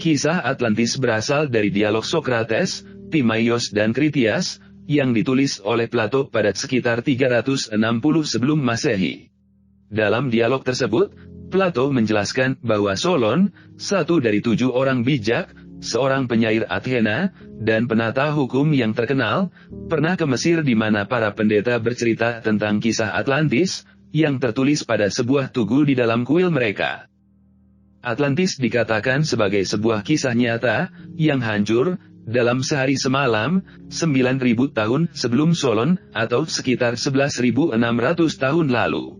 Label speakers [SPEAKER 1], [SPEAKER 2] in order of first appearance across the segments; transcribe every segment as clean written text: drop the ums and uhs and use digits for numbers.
[SPEAKER 1] Kisah Atlantis berasal dari dialog Sokrates, Timaios dan Kritias, yang ditulis oleh Plato pada sekitar 360 sebelum Masehi. Dalam dialog tersebut, Plato menjelaskan bahwa Solon, satu dari 7 orang bijak, seorang penyair Athena, dan penata hukum yang terkenal, pernah ke Mesir di mana para pendeta bercerita tentang kisah Atlantis, yang tertulis pada sebuah tugu di dalam kuil mereka. Atlantis dikatakan sebagai sebuah kisah nyata, yang hancur, dalam sehari semalam, 9.000 tahun sebelum Solon, atau sekitar 11.600 tahun lalu.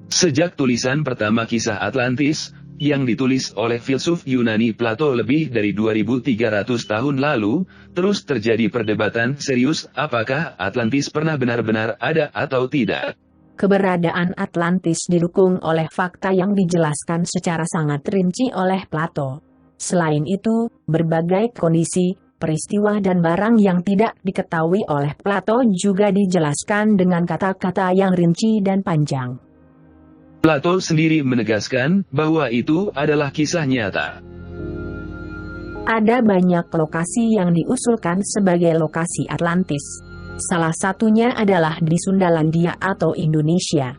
[SPEAKER 1] Sejak tulisan pertama kisah Atlantis, yang ditulis oleh filsuf Yunani Plato lebih dari 2.300 tahun lalu, terus terjadi perdebatan serius apakah Atlantis pernah benar-benar ada atau tidak.
[SPEAKER 2] Keberadaan Atlantis didukung oleh fakta yang dijelaskan secara sangat rinci oleh Plato. Selain itu, berbagai kondisi, peristiwa dan barang yang tidak diketahui oleh Plato juga dijelaskan dengan kata-kata yang rinci dan panjang.
[SPEAKER 1] Plato sendiri menegaskan bahwa itu adalah kisah nyata.
[SPEAKER 2] Ada banyak lokasi yang diusulkan sebagai lokasi Atlantis. Salah satunya adalah di Sundalandia atau Indonesia.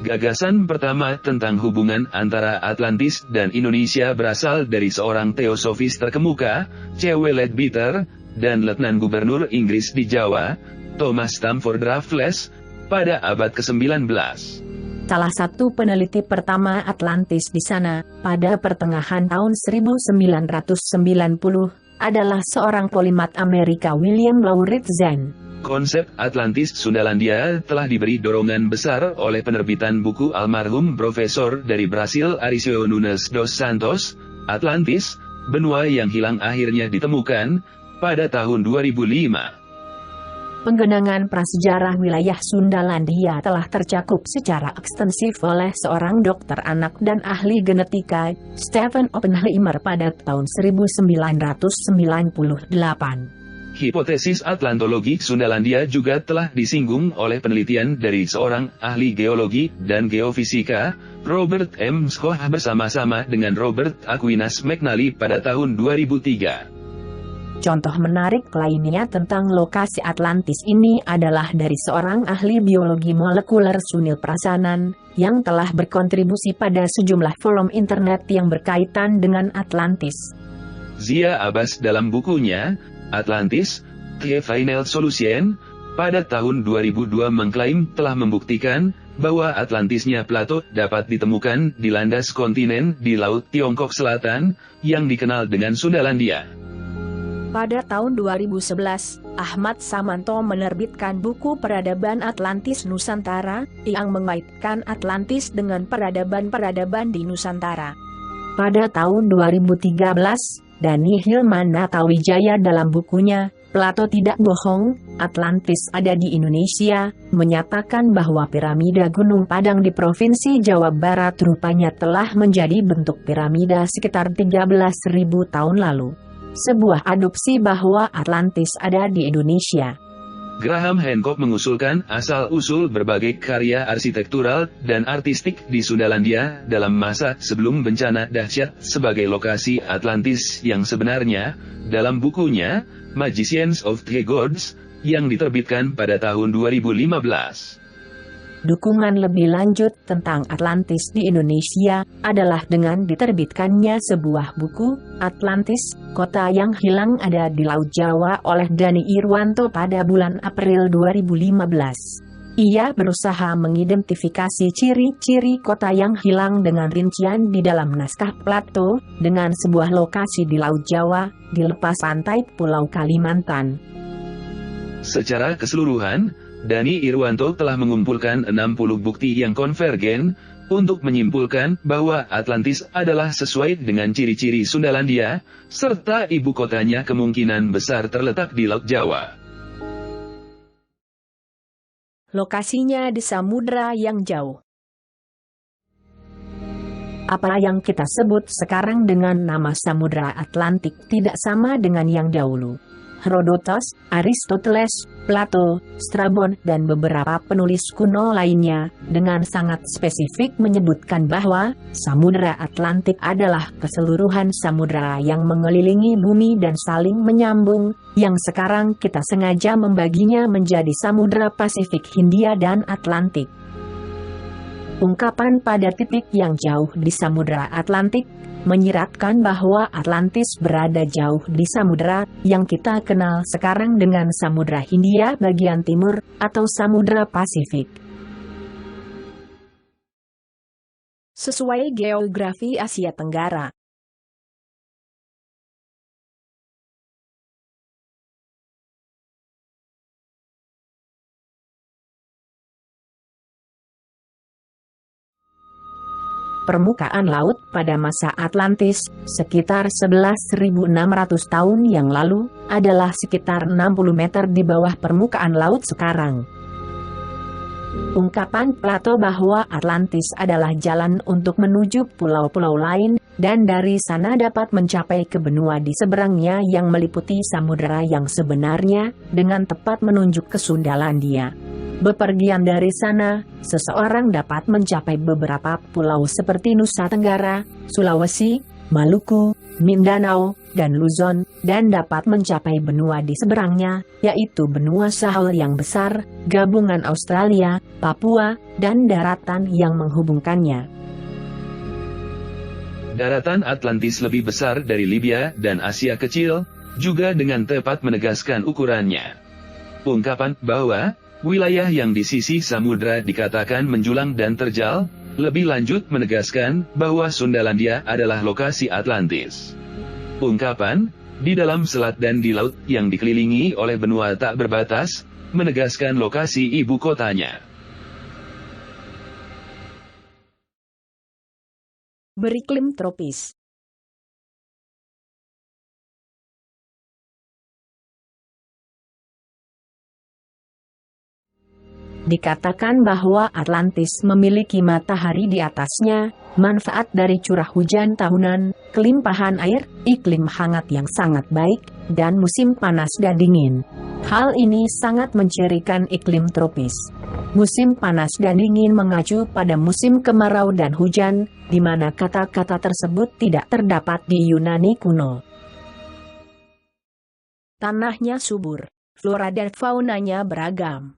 [SPEAKER 1] Gagasan pertama tentang hubungan antara Atlantis dan Indonesia berasal dari seorang teosofis terkemuka, C.W. Leadbeater, dan Letnan Gubernur Inggris di Jawa, Thomas Stamford Raffles, pada abad ke-19.
[SPEAKER 2] Salah satu peneliti pertama Atlantis di sana, pada pertengahan tahun 1990, adalah seorang polimat Amerika William Laurit Zen.
[SPEAKER 1] Konsep Atlantis Sundalandia telah diberi dorongan besar oleh penerbitan buku almarhum Profesor dari Brasil Aricio Nunes dos Santos, Atlantis, benua yang hilang akhirnya ditemukan, pada tahun 2005.
[SPEAKER 2] Penggenangan prasejarah wilayah Sundalandia telah tercakup secara ekstensif oleh seorang dokter anak dan ahli genetika, Stephen Oppenheimer pada tahun 1998.
[SPEAKER 1] Hipotesis Atlantologi Sundalandia juga telah disinggung oleh penelitian dari seorang ahli geologi dan geofisika, Robert M. Schoch bersama-sama dengan Robert Aquinas McNally pada tahun 2003.
[SPEAKER 2] Contoh menarik lainnya tentang lokasi Atlantis ini adalah dari seorang ahli biologi molekuler Sunil Prasanan, yang telah berkontribusi pada sejumlah forum internet yang berkaitan dengan Atlantis.
[SPEAKER 1] Zia Abbas dalam bukunya, Atlantis, The Final Solution, pada tahun 2002 mengklaim telah membuktikan bahwa Atlantisnya Plato dapat ditemukan di landas kontinen di Laut Tiongkok Selatan, yang dikenal dengan Sundalandia.
[SPEAKER 2] Pada tahun 2011, Ahmad Samanto menerbitkan buku Peradaban Atlantis Nusantara, yang mengaitkan Atlantis dengan peradaban-peradaban di Nusantara. Pada tahun 2013, Dani Hilman Natawijaya dalam bukunya, Plato Tidak Bohong, Atlantis Ada di Indonesia, menyatakan bahwa piramida Gunung Padang di Provinsi Jawa Barat rupanya telah menjadi bentuk piramida sekitar 13.000 tahun lalu. Sebuah adopsi bahwa Atlantis ada di Indonesia.
[SPEAKER 1] Graham Hancock mengusulkan asal-usul berbagai karya arsitektural dan artistik di Sundalandia dalam masa sebelum bencana dahsyat sebagai lokasi Atlantis yang sebenarnya, dalam bukunya, Magicians of the Gods, yang diterbitkan pada tahun 2015.
[SPEAKER 2] Dukungan lebih lanjut tentang Atlantis di Indonesia adalah dengan diterbitkannya sebuah buku, Atlantis, Kota yang Hilang Ada di Laut Jawa oleh Dani Irwanto pada bulan April 2015. Ia berusaha mengidentifikasi ciri-ciri kota yang hilang dengan rincian di dalam naskah Plato, dengan sebuah lokasi di Laut Jawa, di lepas pantai Pulau Kalimantan.
[SPEAKER 1] Secara keseluruhan, Dani Irwanto telah mengumpulkan 60 bukti yang konvergen, untuk menyimpulkan bahwa Atlantis adalah sesuai dengan ciri-ciri Sundalandia, serta ibu kotanya kemungkinan besar terletak di Laut Jawa.
[SPEAKER 2] Lokasinya di samudra yang jauh. Apa yang kita sebut sekarang dengan nama Samudra Atlantik tidak sama dengan yang dahulu. Herodotos, Aristoteles, Plato, Strabon, dan beberapa penulis kuno lainnya, dengan sangat spesifik menyebutkan bahwa Samudra Atlantik adalah keseluruhan samudra yang mengelilingi bumi dan saling menyambung, yang sekarang kita sengaja membaginya menjadi Samudra Pasifik, Hindia, dan Atlantik. Ungkapan pada titik yang jauh di Samudra Atlantik menyiratkan bahwa Atlantis berada jauh di samudra yang kita kenal sekarang dengan Samudra Hindia bagian timur atau Samudra Pasifik. Sesuai geografi Asia Tenggara. Permukaan laut pada masa Atlantis, sekitar 11.600 tahun yang lalu, adalah sekitar 60 meter di bawah permukaan laut sekarang. Ungkapan Plato bahwa Atlantis adalah jalan untuk menuju pulau-pulau lain, dan dari sana dapat mencapai ke benua di seberangnya yang meliputi samudera yang sebenarnya, dengan tepat menunjuk ke Sundalandia. Bepergian dari sana, seseorang dapat mencapai beberapa pulau seperti Nusa Tenggara, Sulawesi, Maluku, Mindanao, dan Luzon, dan dapat mencapai benua di seberangnya, yaitu benua Sahel yang besar, gabungan Australia, Papua, dan daratan yang menghubungkannya.
[SPEAKER 1] Daratan Atlantis lebih besar dari Libya dan Asia Kecil, juga dengan tepat menegaskan ukurannya. Ungkapan bahwa wilayah yang di sisi samudra dikatakan menjulang dan terjal, lebih lanjut menegaskan bahwa Sundalandia adalah lokasi Atlantis. Ungkapan, di dalam selat dan di laut yang dikelilingi oleh benua tak berbatas, menegaskan lokasi ibu kotanya.
[SPEAKER 2] Beriklim tropis. Dikatakan bahwa Atlantis memiliki matahari di atasnya, manfaat dari curah hujan tahunan, kelimpahan air, iklim hangat yang sangat baik, dan musim panas dan dingin. Hal ini sangat mencirikan iklim tropis. Musim panas dan dingin mengacu pada musim kemarau dan hujan, di mana kata-kata tersebut tidak terdapat di Yunani kuno. Tanahnya subur, flora dan faunanya beragam.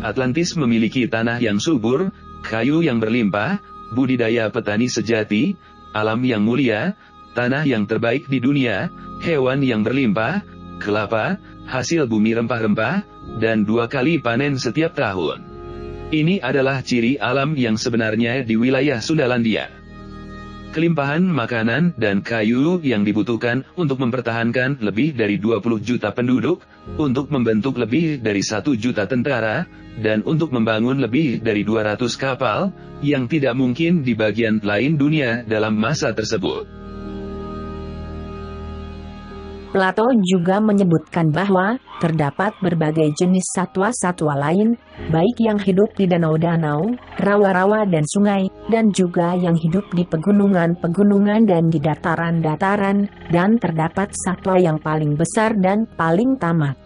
[SPEAKER 1] Atlantis memiliki tanah yang subur, kayu yang berlimpah, budidaya petani sejati, alam yang mulia, tanah yang terbaik di dunia, hewan yang berlimpah, kelapa, hasil bumi rempah-rempah, dan 2 kali panen setiap tahun. Ini adalah ciri alam yang sebenarnya di wilayah Sundalandia. Kelimpahan makanan dan kayu yang dibutuhkan untuk mempertahankan lebih dari 20 juta penduduk, untuk membentuk lebih dari 1 juta tentara, dan untuk membangun lebih dari 200 kapal, yang tidak mungkin di bagian lain dunia dalam masa tersebut.
[SPEAKER 2] Plato juga menyebutkan bahwa terdapat berbagai jenis satwa-satwa lain, baik yang hidup di danau-danau, rawa-rawa dan sungai, dan juga yang hidup di pegunungan-pegunungan dan di dataran-dataran, dan terdapat satwa yang paling besar dan paling tamak.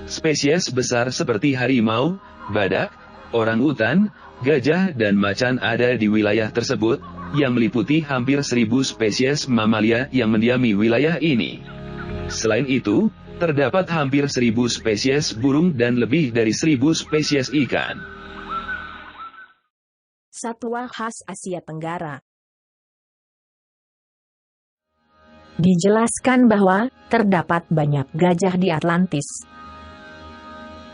[SPEAKER 1] Spesies besar seperti harimau, badak, orangutan, gajah dan macan ada di wilayah tersebut, yang meliputi hampir 1.000 spesies mamalia yang mendiami wilayah ini. Selain itu, terdapat hampir 1.000 spesies burung dan lebih dari 1.000 spesies ikan.
[SPEAKER 2] Satwa khas Asia Tenggara. Dijelaskan bahwa terdapat banyak gajah di Atlantis.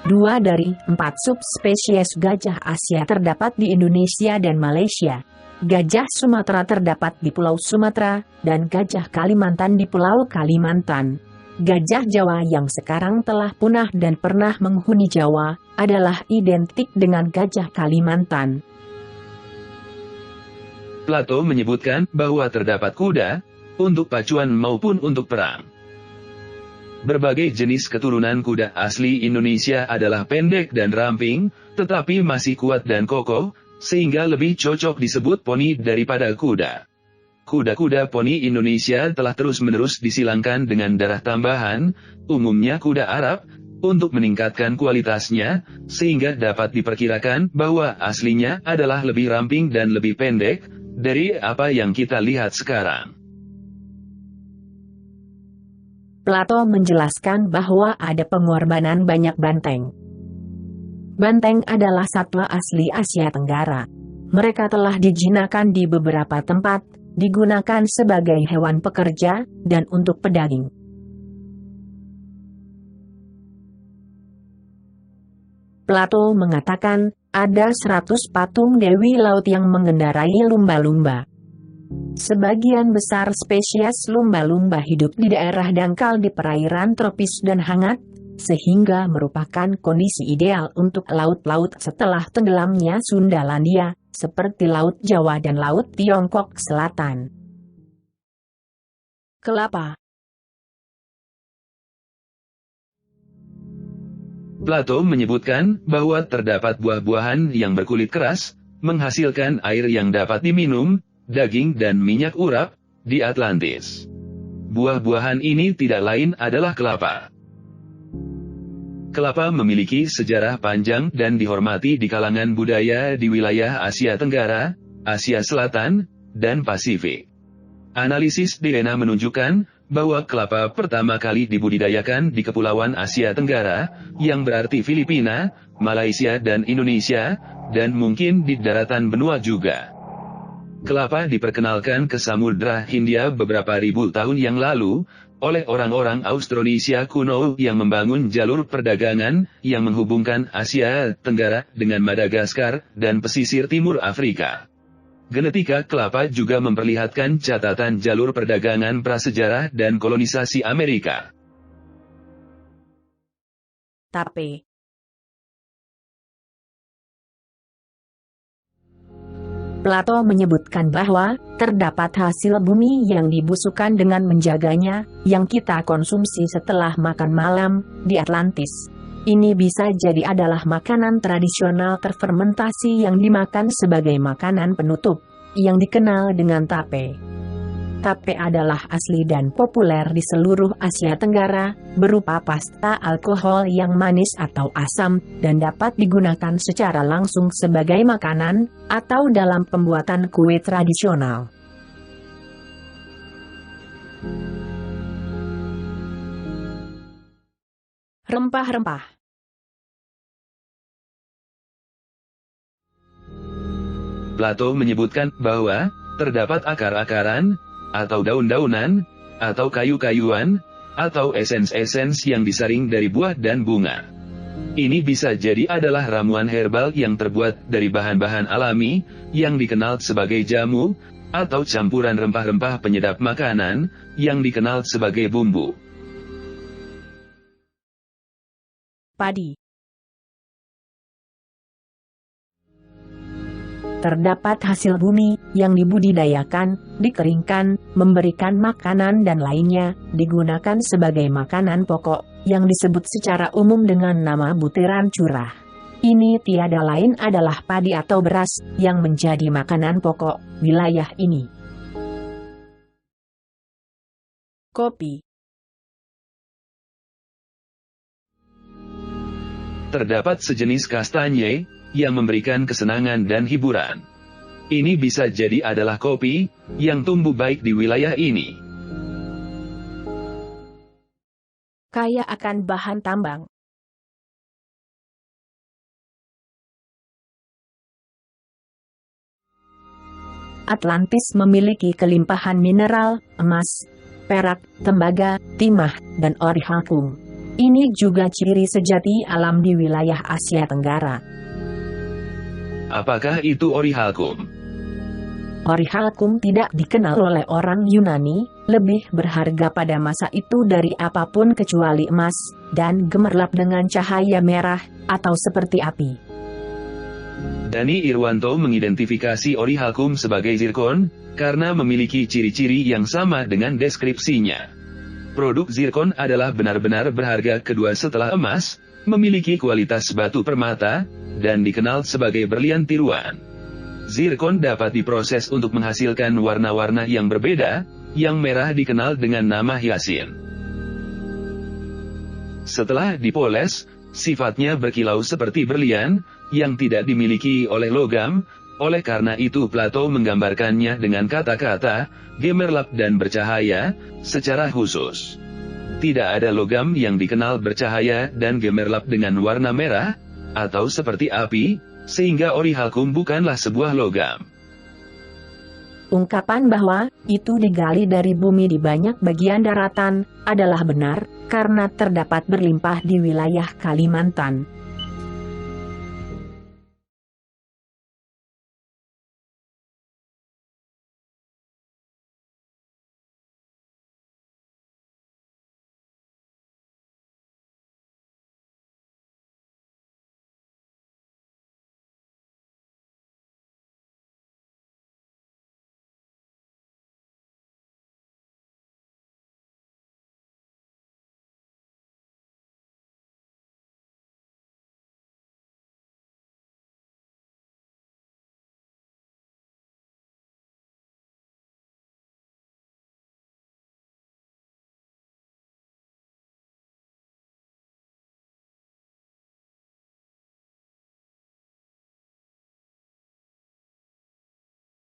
[SPEAKER 2] 2 dari 4 subspesies gajah Asia terdapat di Indonesia dan Malaysia. Gajah Sumatera terdapat di Pulau Sumatera, dan gajah Kalimantan di Pulau Kalimantan. Gajah Jawa yang sekarang telah punah dan pernah menghuni Jawa, adalah identik dengan gajah Kalimantan.
[SPEAKER 1] Plato menyebutkan bahwa terdapat kuda, untuk pacuan maupun untuk perang. Berbagai jenis keturunan kuda asli Indonesia adalah pendek dan ramping, tetapi masih kuat dan kokoh, sehingga lebih cocok disebut poni daripada kuda. kuda-kuda poni Indonesia telah terus-menerus disilangkan dengan darah tambahan, umumnya kuda Arab, untuk meningkatkan kualitasnya, sehingga dapat diperkirakan bahwa aslinya adalah lebih ramping dan lebih pendek dari apa yang kita lihat sekarang.
[SPEAKER 2] Plato menjelaskan bahwa ada pengorbanan banyak banteng. Banteng adalah satwa asli Asia Tenggara. Mereka telah dijinakan di beberapa tempat, digunakan sebagai hewan pekerja, dan untuk pedaging. Plato mengatakan, ada 100 patung Dewi Laut yang mengendarai lumba-lumba. Sebagian besar spesies lumba-lumba hidup di daerah dangkal di perairan tropis dan hangat, sehingga merupakan kondisi ideal untuk laut-laut setelah tenggelamnya Sundalandia, seperti Laut Jawa dan Laut Tiongkok Selatan. Kelapa.
[SPEAKER 1] Plato menyebutkan bahwa terdapat buah-buahan yang berkulit keras, menghasilkan air yang dapat diminum, daging dan minyak urap, di Atlantis. Buah-buahan ini tidak lain adalah kelapa. Kelapa memiliki sejarah panjang dan dihormati di kalangan budaya di wilayah Asia Tenggara, Asia Selatan, dan Pasifik. Analisis DNA menunjukkan bahwa kelapa pertama kali dibudidayakan di Kepulauan Asia Tenggara, yang berarti Filipina, Malaysia dan Indonesia, dan mungkin di daratan benua juga. Kelapa diperkenalkan ke Samudra Hindia beberapa ribu tahun yang lalu, oleh orang-orang Austronesia kuno yang membangun jalur perdagangan yang menghubungkan Asia Tenggara dengan Madagaskar dan pesisir timur Afrika. Genetika kelapa juga memperlihatkan catatan jalur perdagangan prasejarah dan kolonisasi Amerika.
[SPEAKER 2] Tape. Plato menyebutkan bahwa terdapat hasil bumi yang dibusukan dengan menjaganya, yang kita konsumsi setelah makan malam di Atlantis. Ini bisa jadi adalah makanan tradisional terfermentasi yang dimakan sebagai makanan penutup, yang dikenal dengan tape. Tape adalah asli dan populer di seluruh Asia Tenggara, berupa pasta alkohol yang manis atau asam, dan dapat digunakan secara langsung sebagai makanan, atau dalam pembuatan kue tradisional. Rempah-rempah.
[SPEAKER 1] Plato menyebutkan bahwa terdapat akar-akaran, atau daun-daunan, atau kayu-kayuan, atau esens-esens yang disaring dari buah dan bunga. Ini bisa jadi adalah ramuan herbal yang terbuat dari bahan-bahan alami, yang dikenal sebagai jamu, atau campuran rempah-rempah penyedap makanan, yang dikenal sebagai bumbu.
[SPEAKER 2] Padi. Terdapat hasil bumi yang dibudidayakan, dikeringkan, memberikan makanan dan lainnya, digunakan sebagai makanan pokok, yang disebut secara umum dengan nama butiran curah. Ini tiada lain adalah padi atau beras, yang menjadi makanan pokok wilayah ini. Kopi.
[SPEAKER 1] Terdapat sejenis kastanye, yang memberikan kesenangan dan hiburan. Ini bisa jadi adalah kopi, yang tumbuh baik di wilayah ini.
[SPEAKER 2] Kaya akan bahan tambang. Atlantis memiliki kelimpahan mineral, emas, perak, tembaga, timah, dan orihalkum. Ini juga ciri sejati alam di wilayah Asia Tenggara.
[SPEAKER 1] Apakah itu orihalkum?
[SPEAKER 2] Orihalkum tidak dikenal oleh orang Yunani, lebih berharga pada masa itu dari apapun kecuali emas, dan gemerlap dengan cahaya merah, atau seperti api.
[SPEAKER 1] Dani Irwanto mengidentifikasi orihalkum sebagai zirkon, karena memiliki ciri-ciri yang sama dengan deskripsinya. Produk zirkon adalah benar-benar berharga kedua setelah emas, memiliki kualitas batu permata, dan dikenal sebagai berlian tiruan. Zirkon dapat diproses untuk menghasilkan warna-warna yang berbeda, yang merah dikenal dengan nama hyasin. Setelah dipoles, sifatnya berkilau seperti berlian, yang tidak dimiliki oleh logam, oleh karena itu Plato menggambarkannya dengan kata-kata, gemerlap dan bercahaya, secara khusus. Tidak ada logam yang dikenal bercahaya dan gemerlap dengan warna merah, atau seperti api, sehingga orihalcum bukanlah sebuah logam.
[SPEAKER 2] Ungkapan bahwa itu digali dari bumi di banyak bagian daratan adalah benar, karena terdapat berlimpah di wilayah Kalimantan.